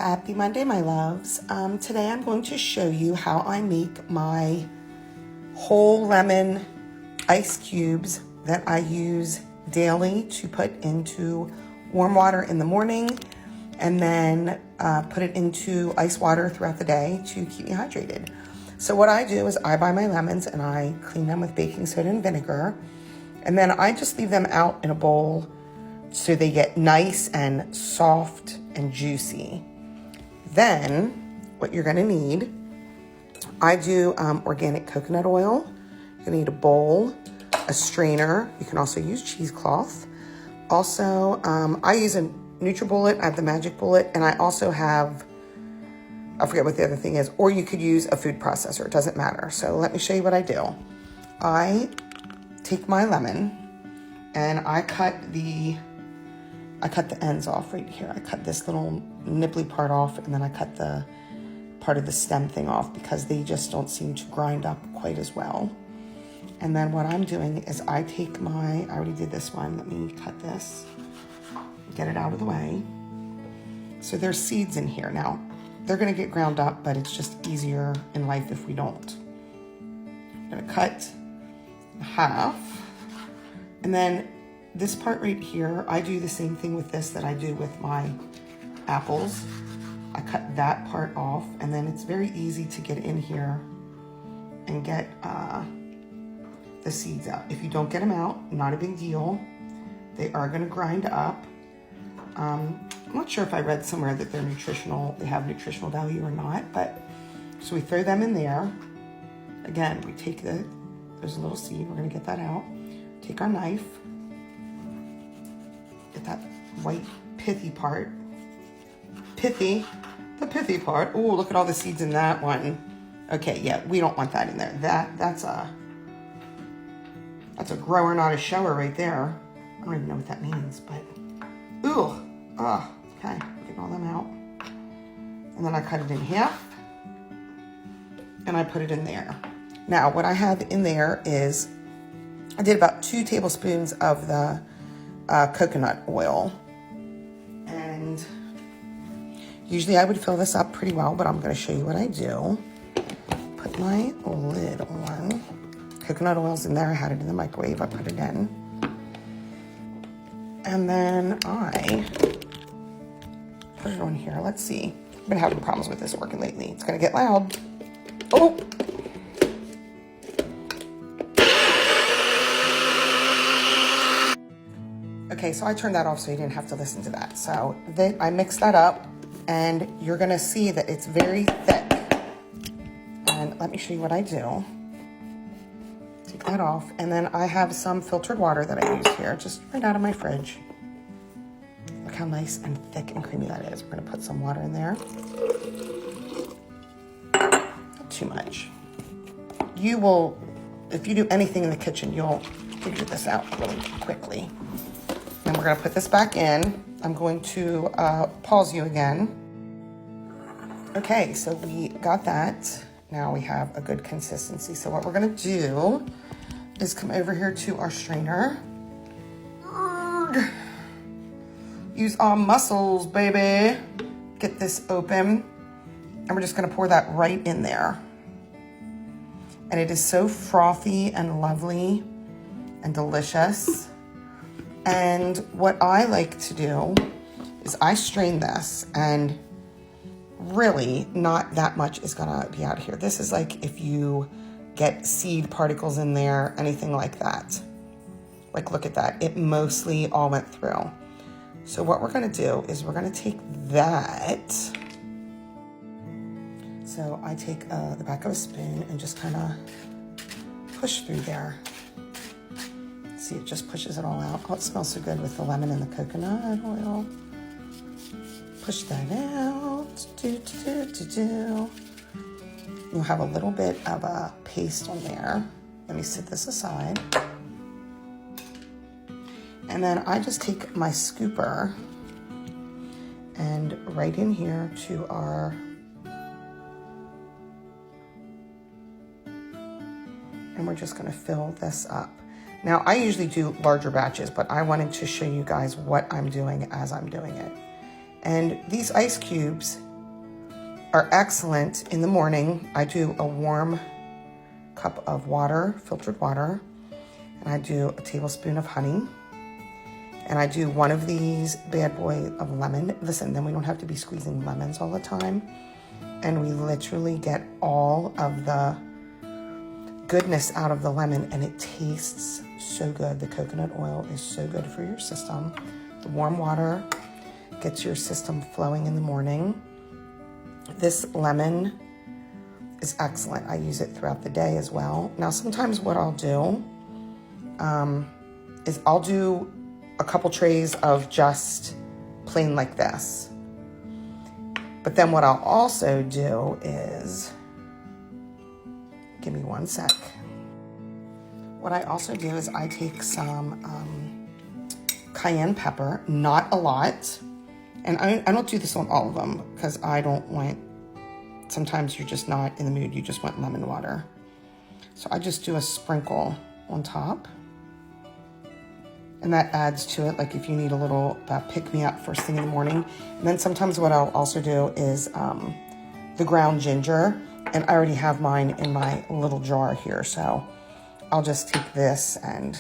Happy Monday, my loves. Today I'm going to show you how I make my whole lemon ice cubes that I use daily to put into warm water in the morning and then put it into ice water throughout the day to keep me hydrated. So what I do is I buy my lemons and I clean them with baking soda and vinegar, and then I just leave them out in a bowl so they get nice and soft and juicy. Then what you're gonna need, I do organic coconut oil. You're gonna need a bowl, a strainer. You can also use cheesecloth. Also, I use a NutriBullet. I have the Magic Bullet, and I also have, I forget what the other thing is, or you could use a food processor. It doesn't matter. So let me show you what I do. I take my lemon and I cut the ends off right here. I cut this little nipply part off, and then I cut the part of the stem thing off because they just don't seem to grind up quite as well. And then what I'm doing is I take I already did this one. Let me cut this, get it out of the way. So there's seeds in here. Now, they're gonna get ground up, but it's just easier in life if we don't. I'm gonna cut half, and then this part right here, I do the same thing with this that I do with my apples. I cut that part off, and then it's very easy to get in here and get the seeds out. If you don't get them out, not a big deal. They are gonna grind up. I'm not sure if I read somewhere that they're nutritional, they have nutritional value or not, but so we throw them in there. Again, we take there's a little seed, we're gonna get that out. Take our knife, get that white pithy part. The pithy part. Oh, look at all the seeds in that one. Okay, yeah, we don't want that in there. That's a grower, not a shower right there. I don't even know what that means, but okay, get all them out. And then I cut it in half and I put it in there. Now, what I have in there is I did about 2 tablespoons of the coconut oil, and usually I would fill this up pretty well, but I'm going to show you what I do. Put my lid on. Coconut oil's in there. I had it in the microwave. I put it in, and then I put it on here. Let's see. I've been having problems with this working lately. It's going to get loud. Oh. Okay, so I turned that off so you didn't have to listen to that. So then I mix that up, and you're gonna see that it's very thick. And let me show you what I do. Take that off, and then I have some filtered water that I use here, just right out of my fridge. Look how nice and thick and creamy that is. We're gonna put some water in there. Not too much. You will, if you do anything in the kitchen, you'll figure this out really quickly. And we're gonna put this back in. I'm going to pause you again. Okay, so we got that. Now we have a good consistency. So what we're gonna do is come over here to our strainer. Use our muscles, baby. Get this open. And we're just gonna pour that right in there. And it is so frothy and lovely and delicious. And what I like to do is I strain this, and really not that much is gonna be out of here. This is like if you get seed particles in there, anything like that. Like, look at that. It mostly all went through. So what we're gonna do is we're gonna take that. So I take the back of a spoon and just kind of push through there. See, it just pushes it all out. Oh, it smells so good with the lemon and the coconut oil. Push that out. You'll have a little bit of a paste on there. Let me set this aside. And then I just take my scooper and right in here to our, and we're just gonna fill this up. Now, I usually do larger batches, but I wanted to show you guys what I'm doing as I'm doing it. And these ice cubes are excellent in the morning. I do a warm cup of water, filtered water, and I do a tablespoon of honey, and I do one of these bad boy of lemon. Listen, then we don't have to be squeezing lemons all the time, and we literally get all of the goodness out of the lemon, and it tastes so good. The coconut oil is so good for your system. The warm water gets your system flowing in the morning. This lemon is excellent. I use it throughout the day as well. Now, sometimes what I'll do is I'll do a couple trays of just plain like this. But then what I'll also do is, give me one sec. What I also do is I take some cayenne pepper, not a lot. And I don't do this on all of them because I don't want, sometimes you're just not in the mood, you just want lemon water. So I just do a sprinkle on top. And that adds to it, like if you need a little pick-me-up first thing in the morning. And then sometimes what I'll also do is the ground ginger. And I already have mine in my little jar here. So I'll just take this and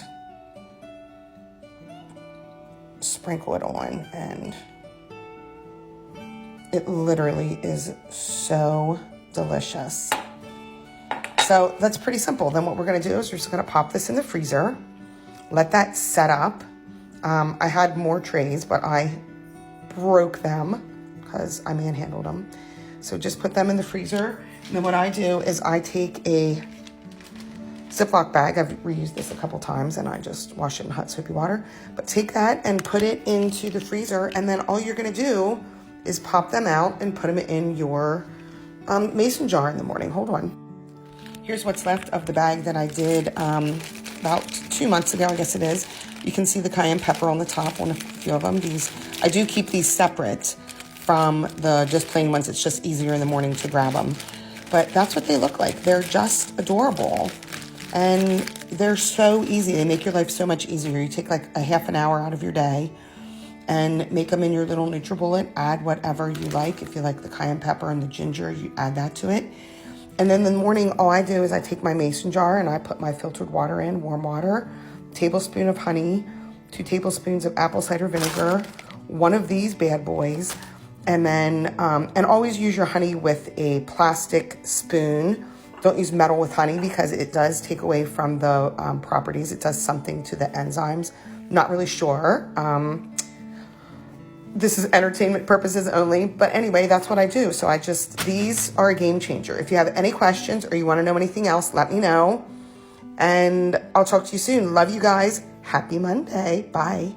sprinkle it on. And it literally is so delicious. So that's pretty simple. Then what we're gonna do is we're just gonna pop this in the freezer. Let that set up. I had more trays, but I broke them because I manhandled them. So just put them in the freezer. And then what I do is I take a Ziploc bag. I've reused this a couple times and I just wash it in hot soapy water. But take that and put it into the freezer. And then all you're gonna do is pop them out and put them in your mason jar in the morning. Hold on. Here's what's left of the bag that I did about 2 months ago, I guess it is. You can see the cayenne pepper on the top on a few of them. I do keep these separate from the just plain ones. It's just easier in the morning to grab them. But that's what they look like. They're just adorable. And they're so easy. They make your life so much easier. You take like a half an hour out of your day and make them in your little NutriBullet. Add whatever you like. If you like the cayenne pepper and the ginger, you add that to it. And then in the morning, all I do is I take my mason jar and I put my filtered water in, warm water, tablespoon of honey, 2 tablespoons of apple cider vinegar, 1 of these bad boys, and then, and always use your honey with a plastic spoon. Don't use metal with honey because it does take away from the properties. It does something to the enzymes. Not really sure. This is entertainment purposes only, but anyway, that's what I do. So these are a game changer. If you have any questions or you want to know anything else, let me know. And I'll talk to you soon. Love you guys. Happy Monday. Bye.